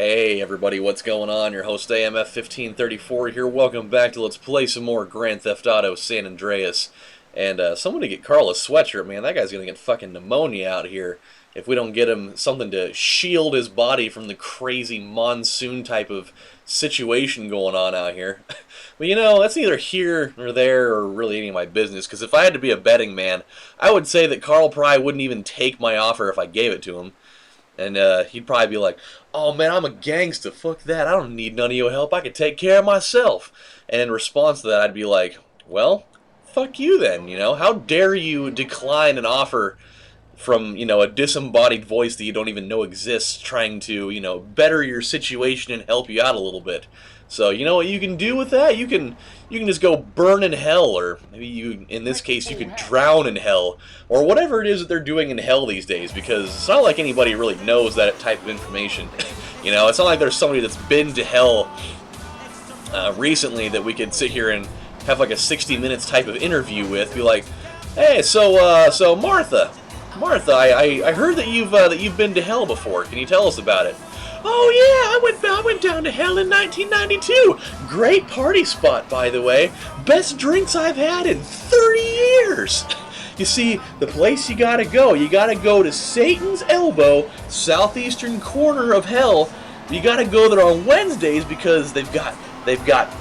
Hey everybody, what's going on? Your host AMF1534 here. Welcome back to Let's Play some more Grand Theft Auto San Andreas. And somebody get Carl a sweatshirt, man. That guy's gonna get fucking pneumonia out here if we don't get him something to shield his body from the crazy monsoon type of situation going on out here. But you know, that's neither here nor there or really any of my business, because if I had to be a betting man, I would say that Carl probably wouldn't even take my offer if I gave it to him. And he'd probably be like, "Oh man, I'm a gangster, fuck that, I don't need none of your help, I can take care of myself." And in response to that, I'd be like, "Well, fuck you then, you know? How dare you decline an offer from, you know, a disembodied voice that you don't even know exists, trying to, you know, better your situation and help you out a little bit." So, you know what you can do with that? You can just go burn in hell, or maybe you, in this case, you could drown in hell, or whatever it is that they're doing in hell these days, because it's not like anybody really knows that type of information. You know, it's not like there's somebody that's been to hell recently that we could sit here and have like a 60 minutes type of interview with, be like, "Hey, so Martha, I heard that you've been to hell before. Can you tell us about it?" "Oh yeah, I went down to hell in 1992. Great party spot, by the way. Best drinks I've had in 30 years. You see, the place you gotta go to Satan's Elbow, southeastern corner of hell. You gotta go there on Wednesdays because they've got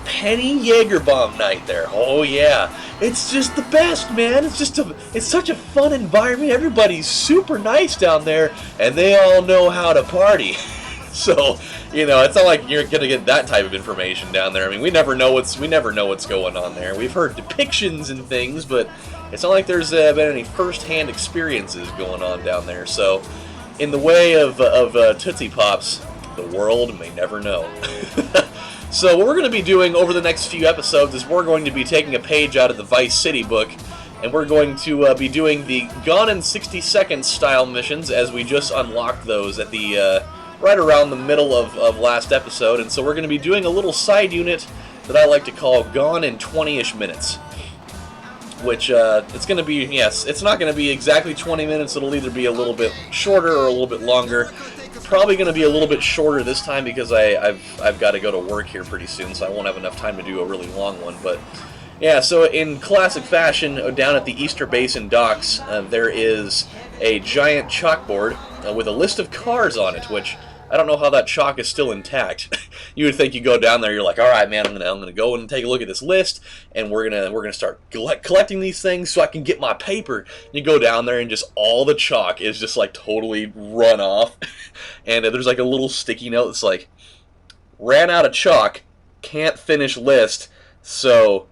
Penny Jagerbomb night there. Oh yeah, it's just the best, man. It's such a fun environment. Everybody's super nice down there, and they all know how to party." So, you know, it's not like you're gonna get that type of information down there. I mean, we never know what's going on there. We've heard depictions and things, but it's not like there's been any first-hand experiences going on down there. So, in the way of Tootsie Pops, the world may never know. So, what we're going to be doing over the next few episodes is we're going to be taking a page out of the Vice City book, and we're going to be doing the Gone in 60 Seconds style missions, as we just unlocked those at the right around the middle of last episode. And so we're going to be doing a little side unit that I like to call Gone in 20-ish minutes, which it's going to be, yes, it's not going to be exactly 20 minutes. It'll either be a little bit shorter or a little bit longer. Probably going to be a little bit shorter this time because I've got to go to work here pretty soon, so I won't have enough time to do a really long one. But yeah, so in classic fashion, down at the Easter Base and docks, there is a giant chalkboard with a list of cars on it, which I don't know how that chalk is still intact. You would think you go down there, you're like, "All right, man, I'm gonna go and take a look at this list, and we're gonna start collecting these things so I can get my paper." You go down there, and just all the chalk is just like totally run off, and there's like a little sticky note that's like, "Ran out of chalk, can't finish list, so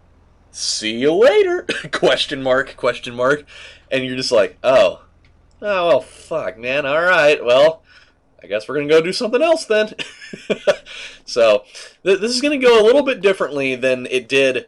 see you later?" question mark, and you're just like, oh, well, fuck, man. All right, well, I guess we're going to go do something else then. So, this is going to go a little bit differently than it did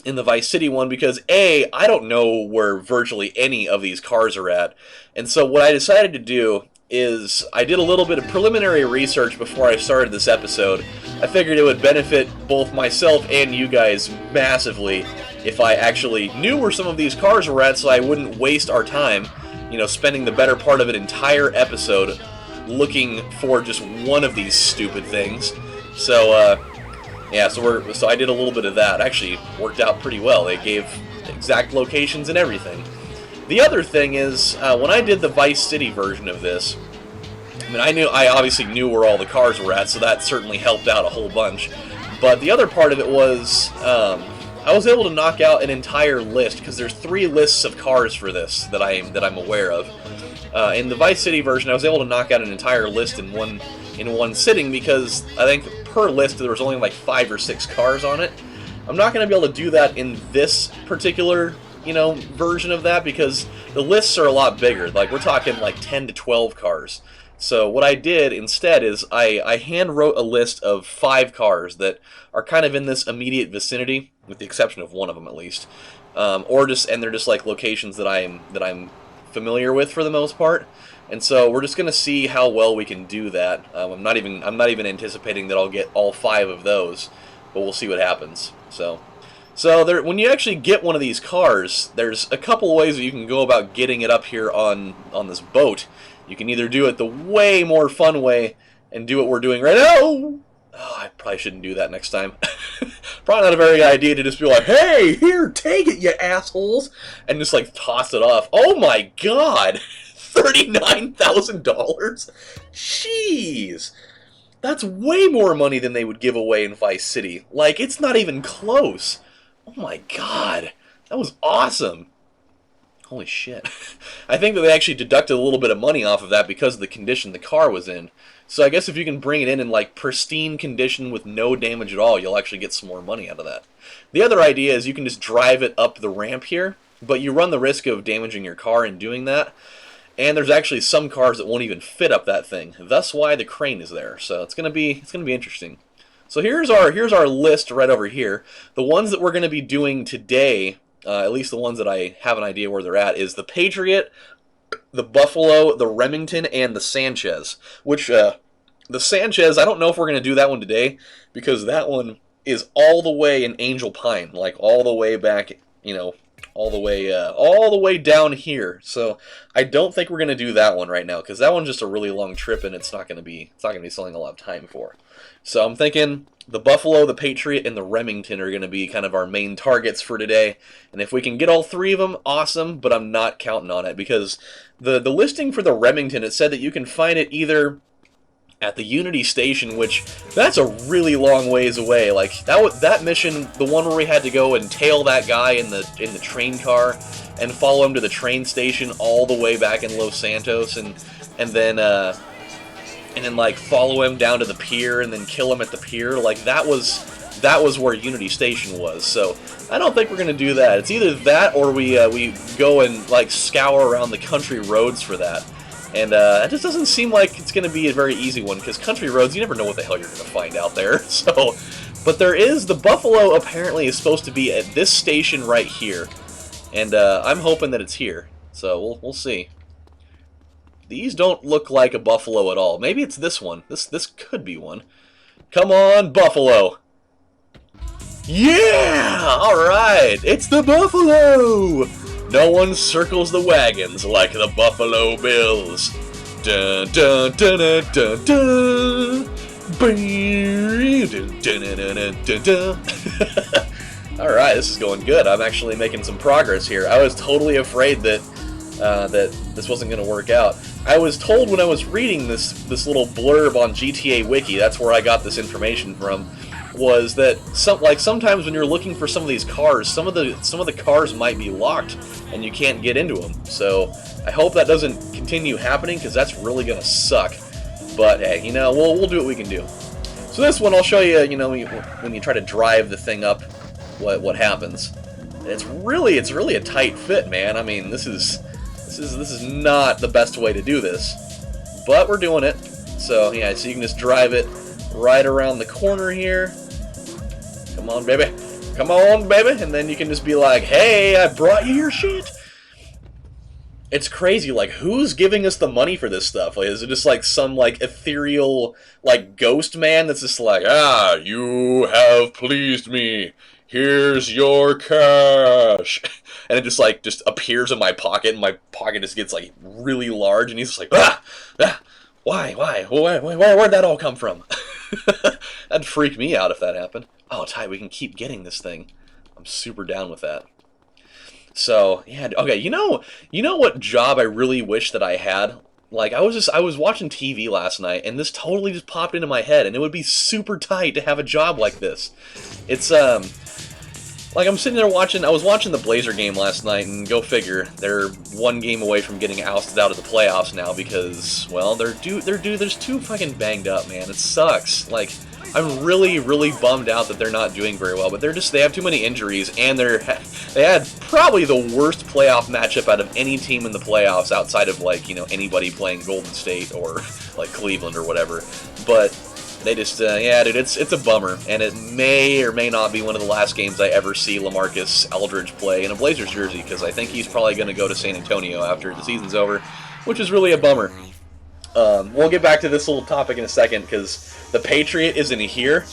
in the Vice City one because, A, I don't know where virtually any of these cars are at. And so what I decided to do is I did a little bit of preliminary research before I started this episode. I figured it would benefit both myself and you guys massively if I actually knew where some of these cars were at, so I wouldn't waste our time, you know, spending the better part of an entire episode looking for just one of these stupid things. So yeah, so I did a little bit of that. Actually worked out pretty well. They gave exact locations and everything. The other thing is, when I did the Vice City version of this, I mean, I obviously knew where all the cars were at, so that certainly helped out a whole bunch. But the other part of it was, I was able to knock out an entire list, because there's 3 lists of cars for this that I'm aware of. In the Vice City version, I was able to knock out an entire list in one sitting, because I think per list there was only like 5 or 6 cars on it. I'm not going to be able to do that in this particular, you know, version of that, because the lists are a lot bigger. Like, we're talking like 10 to 12 cars. So what I did instead is I hand wrote a list of 5 cars that are kind of in this immediate vicinity, with the exception of one of them at least, and they're just like locations that I'm familiar with for the most part. And so we're just gonna see how well we can do that. I'm not even anticipating that I'll get all 5 of those, but we'll see what happens. So when you actually get one of these cars, there's a couple ways that you can go about getting it up here on this boat. You can either do it the way more fun way and do what we're doing right now. Oh, I probably shouldn't do that next time. Probably not a very good idea to just be like, hey, here, take it, you assholes, and just like toss it off. Oh my god! $39,000? Jeez! That's way more money than they would give away in Vice City. Like, it's not even close. Oh my god. That was awesome. Holy shit. I think that they actually deducted a little bit of money off of that because of the condition the car was in. So I guess if you can bring it in like pristine condition with no damage at all, you'll actually get some more money out of that. The other idea is you can just drive it up the ramp here, but you run the risk of damaging your car in doing that. And there's actually some cars that won't even fit up that thing. Thus why the crane is there. So it's gonna be interesting. So here's our list right over here. The ones that we're gonna be doing today, at least the ones that I have an idea where they're at, is the Patriot, the Buffalo, the Remington, and the Sanchez. Which the Sanchez, I don't know if we're gonna do that one today because that one is all the way in Angel Pine, like all the way back, you know, all the way down here. So I don't think we're gonna do that one right now because that one's just a really long trip and it's not gonna be something a lot of time for. So I'm thinking the Buffalo, the Patriot, and the Remington are gonna be kind of our main targets for today. And if we can get all three of them, awesome. But I'm not counting on it because the listing for the Remington, it said that you can find it either at the Unity Station, which that's a really long ways away. Like that mission, the one where we had to go and tail that guy in the train car and follow him to the train station all the way back in Los Santos, and then like follow him down to the pier and then kill him at the pier. Like that was where Unity Station was. So I don't think we're gonna do that. It's either that or we go and like scour around the country roads for that. And it just doesn't seem like it's going to be a very easy one, because country roads, you never know what the hell you're going to find out there. So, but there is, the Buffalo apparently is supposed to be at this station right here. And I'm hoping that it's here. So we'll see. These don't look like a Buffalo at all. Maybe it's this one. This could be one. Come on, Buffalo! Yeah! Alright! It's the Buffalo! No one circles the wagons like the Buffalo Bills. Dun dun dun dun dun dun. Dun dun dun. All right, this is going good. I'm actually making some progress here. I was totally afraid that that this wasn't going to work out. I was told when I was reading this little blurb on GTA Wiki, that's where I got this information from, was that sometimes when you're looking for some of these cars, some of the cars might be locked and you can't get into them. So I hope that doesn't continue happening, because that's really gonna suck. But hey, you know, we'll do what we can do. So this one I'll show you. You know, when you try to drive the thing up, what happens. It's really a tight fit, man. I mean, this is not the best way to do this, but we're doing it. So yeah, so you can just drive it right around the corner here. Come on, baby. Come on, baby. And then you can just be like, hey, I brought you your shit. It's crazy. Like, who's giving us the money for this stuff? Like, is it just like some like ethereal like ghost man that's just like, ah, you have pleased me. Here's your cash. And it just appears in my pocket, and my pocket just gets like really large, and he's just like, why, where'd that all come from? That'd freak me out if that happened. Oh, tight, we can keep getting this thing. I'm super down with that. So, yeah, okay, you know what job I really wish that I had? Like, I was watching TV last night, and this totally just popped into my head, and it would be super tight to have a job like this. It's, like, I'm sitting there I was watching the Blazer game last night, and go figure, they're one game away from getting ousted out of the playoffs now because, well, they're too fucking banged up, man. It sucks. Like, I'm really, really bummed out that they're not doing very well, but they have too many injuries, and they had probably the worst playoff matchup out of any team in the playoffs outside of, like, you know, anybody playing Golden State or, like, Cleveland or whatever. But they just, yeah, dude, it's a bummer, and it may or may not be one of the last games I ever see LaMarcus Aldridge play in a Blazers jersey, because I think he's probably going to go to San Antonio after the season's over, which is really a bummer. We'll get back to this little topic in a second, because the Patriot is in here,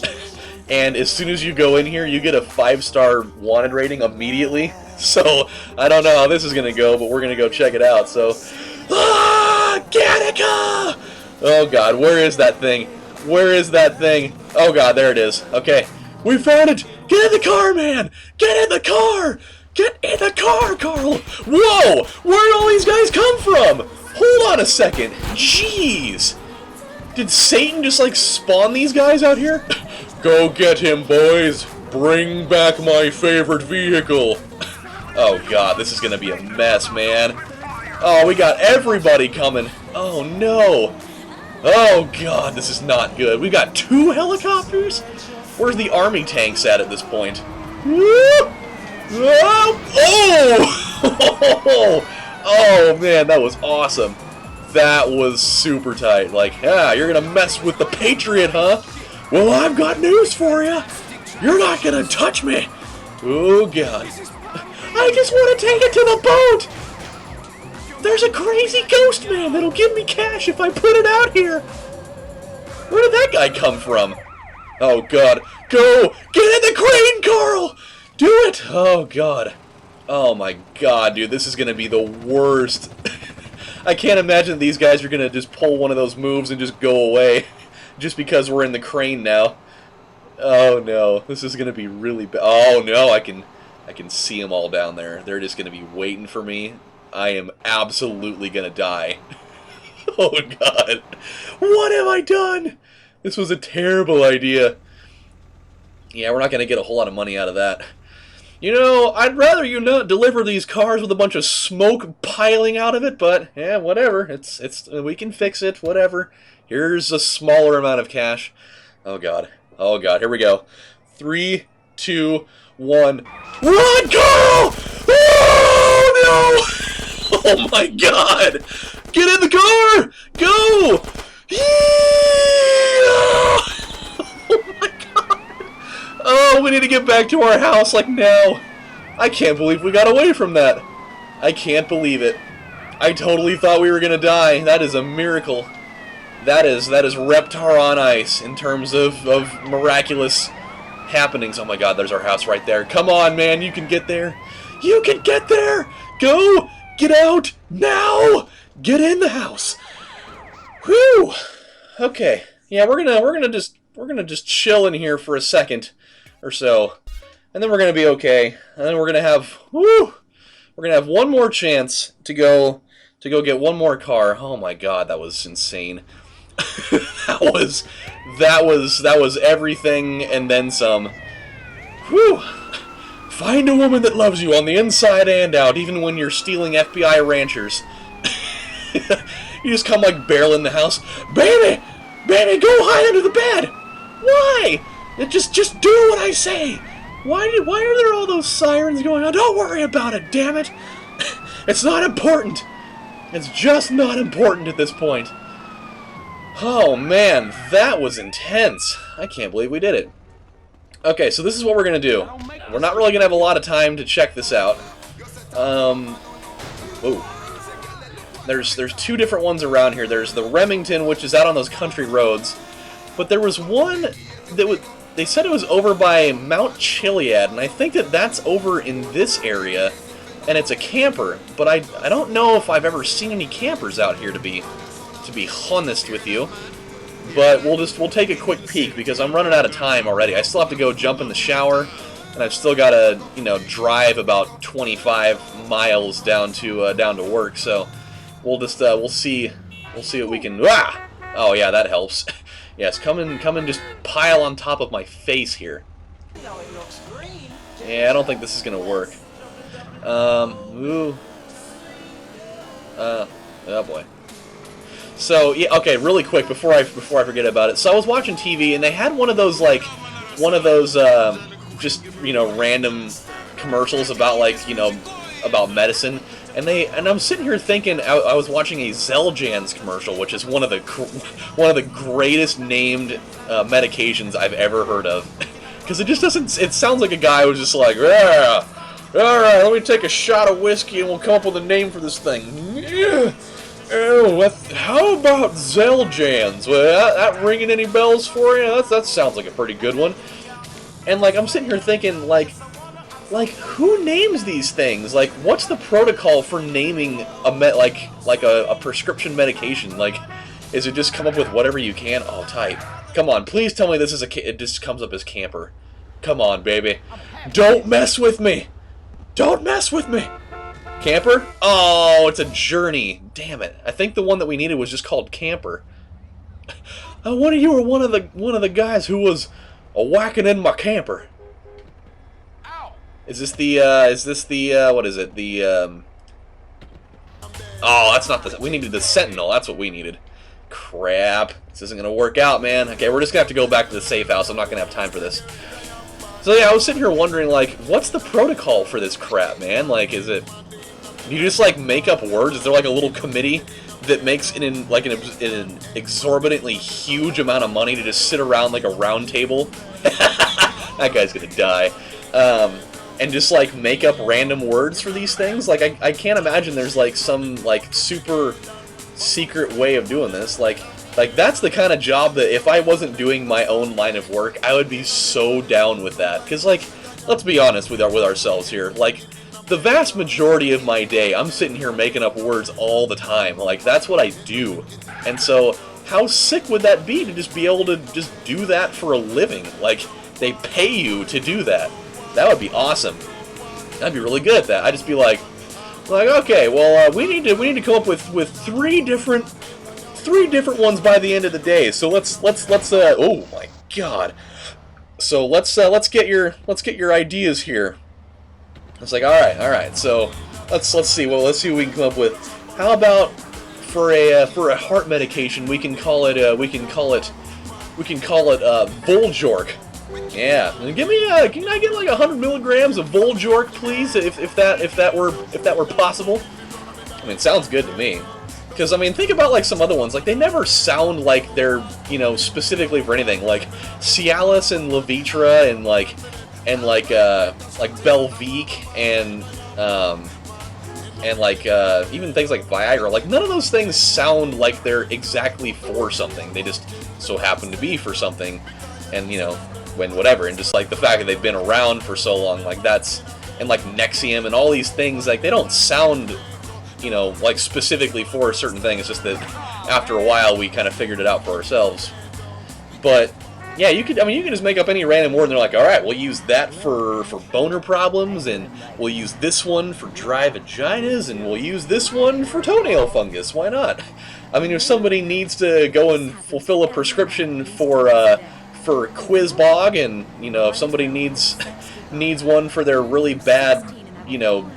and as soon as you go in here, you get a 5-star wanted rating immediately. So I don't know how this is going to go, but we're going to go check it out. So, Gattaca! Oh god, where is that thing? Where is that thing? Oh god, there it is. Okay. We found it! Get in the car, man! Get in the car! Get in the car, Carl! Whoa! Where did all these guys come from? Hold on a second. Jeez! Did Satan just, like, spawn these guys out here? Go get him, boys! Bring back my favorite vehicle! Oh god, this is gonna be a mess, man. Oh, we got everybody coming. Oh no! Oh god, this is not good. We got 2 helicopters? Where's the army tanks at this point? Oh! Oh man, that was awesome. That was super tight. Like, yeah, you're gonna mess with the Patriot, huh? Well, I've got news for you. You're not gonna touch me. Oh god. I just want to take it to the boat. There's a crazy ghost man that'll give me cash if I put it out here. Where did that guy come from? Oh god. Go! Get in the crane, Carl! Do it! Oh god. Oh my god, dude. This is gonna be the worst. I can't imagine these guys are gonna just pull one of those moves and just go away. Just because we're in the crane now. Oh no. This is gonna be really bad. Oh no, I can see them all down there. They're just gonna be waiting for me. I am absolutely gonna die. Oh god. What have I done? This was a terrible idea. Yeah, we're not gonna get a whole lot of money out of that. You know, I'd rather you not deliver these cars with a bunch of smoke piling out of it, but yeah, whatever. We can fix it, whatever. Here's a smaller amount of cash. Oh god. Oh god, here we go. 3, 2, 1. Run, Carl! Oh no! Oh my god! Get in the car! Go! Oh my god! Oh, we need to get back to our house like now. I can't believe we got away from that. I can't believe it. I totally thought we were gonna die. That is a miracle. That is Reptar on ice in terms of miraculous happenings. Oh my god, there's our house right there. Come on, man, you can get there. You can get there! Go! Get out! Now! Get in the house! Whew! Okay. Yeah, we're gonna just chill in here for a second or so. And then we're gonna be okay. And then we're gonna have we're gonna have one more chance to go get one more car. Oh my god, that was insane. that was everything and then some. Whew. Find a woman that loves you on the inside and out, even when you're stealing FBI ranchers. You just come like barreling the house. Baby! Baby, go hide under the bed! Why? Just do what I say! Why are there all those sirens going on? Don't worry about it, damn it! It's not important! It's just not important at this point. Oh man, that was intense. I can't believe we did it. Okay, so this is what we're going to do. We're not really going to have a lot of time to check this out. Ooh. There's 2 different ones around here. There's the Remington, which is out on those country roads. But there was one that they said it was over by Mount Chiliad, and I think that's over in this area, and it's a camper. But I don't know if I've ever seen any campers out here, to be honest with you. But we'll take a quick peek because I'm running out of time already. I still have to go jump in the shower, and I've still got to drive about 25 miles down to work. So we'll see what we can. Ah! Oh yeah, that helps. Yes, come and just pile on top of my face here. Yeah, I don't think this is gonna work. Ooh. Oh boy. So yeah, okay, really quick before I forget about it. So I was watching TV and they had one of those just random commercials about about medicine, and I'm sitting here thinking I was watching a Xeljanz commercial, which is one of the greatest named medications I've ever heard of, because it just doesn't. It sounds like a guy who was just like, yeah, all right, let me take a shot of whiskey and we'll come up with a name for this thing. Yeah. Oh, how about Xeljanz? Well, that ringing any bells for you? That sounds like a pretty good one. And I'm sitting here thinking, like who names these things? Like, what's the protocol for naming a prescription medication? Like, Is it just come up with whatever you can? Oh, tight. Come on, please tell me this is it just comes up as camper. Come on, baby. Don't mess with me! Don't mess with me! Camper? Oh, it's a journey. Damn it. I think the one that we needed was just called camper. One of you were one of the guys who was whacking in my camper. Is this the what is it? Oh, that's not the, we needed the Sentinel, that's what we needed. Crap. This isn't gonna work out, man. Okay, we're just gonna have to go back to the safe house. I'm not gonna have time for this. So yeah, I was sitting here wondering, like, what's the protocol for this crap, man? Like, is it, do you just, like, make up words? Is there, like, a little committee that makes an exorbitantly huge amount of money to just sit around, like, a round table? That guy's gonna die. And just, like, make up random words for these things? Like, I can't imagine there's, like, some, like, super secret way of doing this. Like, that's the kind of job that if I wasn't doing my own line of work, I would be so down with that. Because, like, let's be honest with ourselves here. Like, the vast majority of my day, I'm sitting here making up words all the time. Like, that's what I do. And so, how sick would that be to just be able to just do that for a living? Like, they pay you to do that. That would be awesome. I'd be really good at that. I'd just be like, okay, well, we need to come up with three different ones by the end of the day. So let's oh my god. So let's get your ideas here. It's like, all right. So let's see. Well, let's see what we can come up with. How about for a heart medication, we can call it Voljork. Yeah, give me can I get like 100 milligrams of Voljork, please, if that were possible? I mean, it sounds good to me. Because, I mean, think about, like, some other ones. Like, they never sound like they're, you know, specifically for anything. Like, Cialis and Levitra and Belvique and even things like Viagra. Like, none of those things sound like they're exactly for something. They just so happen to be for something. And, you know, when whatever. And just, like, the fact that they've been around for so long, like, that's... And, like, Nexium and all these things, like, they don't sound... you know, like specifically for a certain thing. It's just that after a while we kind of figured it out for ourselves. But yeah, you could just make up any random word and they're like, alright, we'll use that for boner problems, and we'll use this one for dry vaginas, and we'll use this one for toenail fungus. Why not? I mean, if somebody needs to go and fulfill a prescription for Quizbog, and, you know, if somebody needs one for their really bad, you know,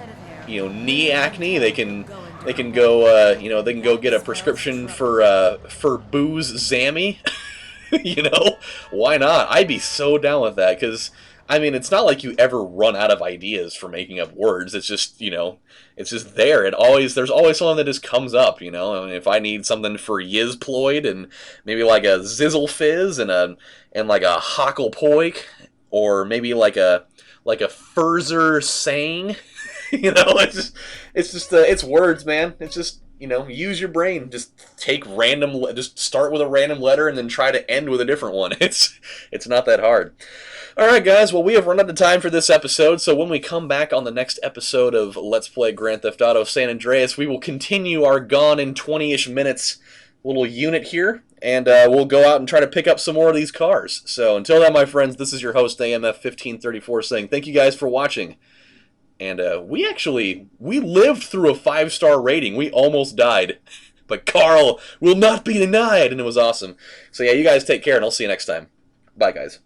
knee acne, they can go get a prescription for booze Zammy. You know, why not? I'd be so down with that, because I mean, it's not like you ever run out of ideas for making up words. It's just, you know, it's just there. There's always something that just comes up, you know. I mean, if I need something for Yizploid and maybe like a Zizzle Fizz and like a Hocklepoik, or maybe like a Furzer Sang. You know, it's words, man. It's just, you know, use your brain. Just just start with a random letter and then try to end with a different one. It's not that hard. All right, guys. Well, we have run out of time for this episode, so when we come back on the next episode of Let's Play Grand Theft Auto San Andreas, we will continue our gone in 20-ish minutes little unit here, and we'll go out and try to pick up some more of these cars. So until then, my friends, this is your host, AMF1534, saying thank you guys for watching. And we lived through a 5-star rating. We almost died. But Carl will not be denied, and it was awesome. So yeah, you guys take care, and I'll see you next time. Bye, guys.